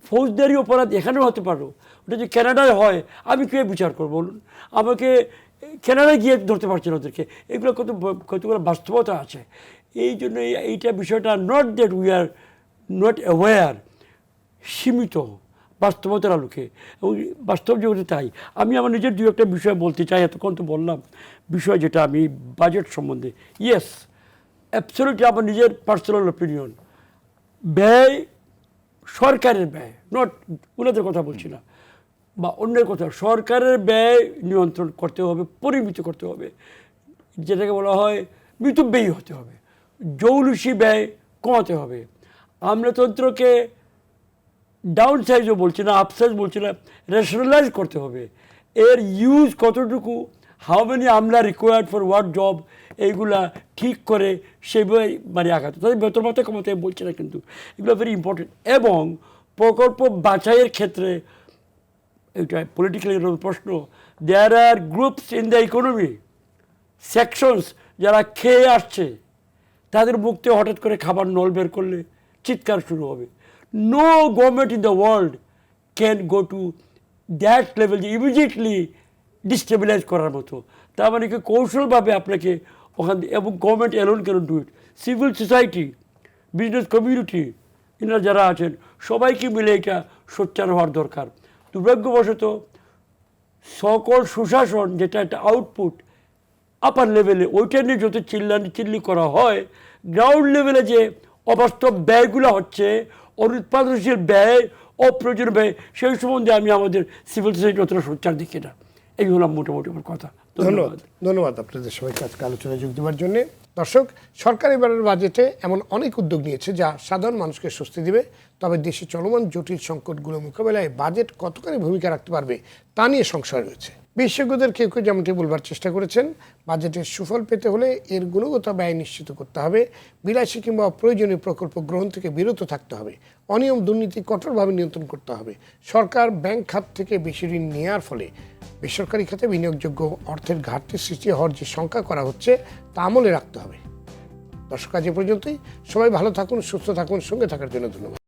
ফৌজদারি অপরাধ এখানেও হতে পারো, ওটা যে কানাডায় হয় আমি কে বিচার করবো বলুন? আমাকে কানাডায় গিয়ে ধরতে পারছি না ওদেরকে। এগুলো কতগুলো বাস্তবতা আছে। এই জন্য এইটা বিষয়টা not that we are not aware, সীমিত বাস্তবতার আলোকে এবং বাস্তব জগতে তাই। আমি আমার নিজের দু একটা বিষয় বলতে চাই, এতক্ষণ তো বললাম বিষয় যেটা আমি বাজেট সম্বন্ধে। ইয়েস, অ্যাবসলিউটলি আমার নিজের পার্সোনাল অপিনিয়ন, ব্যয় সরকারের ব্যয়, নট ওনাদের কথা বলছি না বা অন্যের কথা, সরকারের ব্যয় নিয়ন্ত্রণ করতে হবে, পরিমিত করতে হবে, যেটাকে বলা হয় মিতব্যয়ী হতে হবে, জৌলুসি ব্যয় কমাতে হবে। আমলাতন্ত্রকে ডাউন সাইজও বলছি না, আপসাইজ বলছি না, রেশনালাইজ করতে হবে। এর ইউজ কতটুকু, how many Amla required for what job, এইগুলা ঠিক করে সেভাবে মানে আঘাত, তাদের বেতন ভাতা কমাতে বলছি না, কিন্তু এগুলো ভেরি ইম্পর্টেন্ট। এবং প্রকল্প বাছাইয়ের ক্ষেত্রে এটা পলিটিক্যালি প্রশ্ন, there are groups in the economy, sections যারা খেয়ে আসছে তাদের মুখ থেকে হঠাৎ করে খাবার নল বের করলে চিৎকার শুরু হবে। No government in the world can go to that level যে ইমিডিয়েটলি ডিস্টেবিলাইজ করার মতো। তার মানে কি কৌশলভাবে আপনাকে ওখান থেকে, এবং government alone can do it, civil society, business community, এনারা যারা আছেন সবাইকে মিলে এটা সোচ্চার হওয়ার দরকার। দুর্ভাগ্যবশত সকল সুশাসন যেটা একটা আউটপুট আপার লেভেলে, ওইটা নিয়ে যত চিল্লি করা হয়, গ্রাউন্ড লেভেলে যে অবাস্তব ব্যয়গুলো হচ্ছে, অনুৎপাদনশীল ব্যয়, অপ্রয়োজনীয় ব্যয়, সেই সম্বন্ধে আমি আমাদের সিভিল সোসাইটি অতটা সোচ্চার দেখি না। এই হলাম মোটামুটি আমার কথা। ধন্যবাদ আপনাদের সবাইকে আজকে আলোচনায় যোগ দেওয়ার জন্য। দর্শক, সরকার এবারের বাজেটে এমন অনেক উদ্যোগ নিয়েছে যা সাধারণ মানুষকে স্বস্তি দেবে, তবে দেশে চলমান জটিল সংকটগুলো মোকাবেলায় বাজেট কতখানি ভূমিকা রাখতে পারবে তা নিয়ে সংশয় রয়েছে। বিশেষজ্ঞদের কেউ কেউ যেমনটি বলবার চেষ্টা করেছেন, বাজেটের সুফল পেতে হলে এর গুণগত ব্যয় নিশ্চিত করতে হবে, বিলাসী কিংবা অপ্রয়োজনীয় প্রকল্প গ্রহণ থেকে বিরত থাকতে হবে, অনিয়ম দুর্নীতি কঠোরভাবে নিয়ন্ত্রণ করতে হবে। সরকার ব্যাংক খাত থেকে বেশি ঋণ নেওয়ার ফলে বেসরকারি খাতে বিনিয়োগযোগ্য অর্থের ঘাটতি সৃষ্টি হওয়ার যে শঙ্কা করা হচ্ছে তা আমলে রাখতে হবে। দর্শক, আজ এ পর্যন্তই। সবাই ভালো থাকুন, সুস্থ থাকুন, সঙ্গে থাকার জন্য ধন্যবাদ।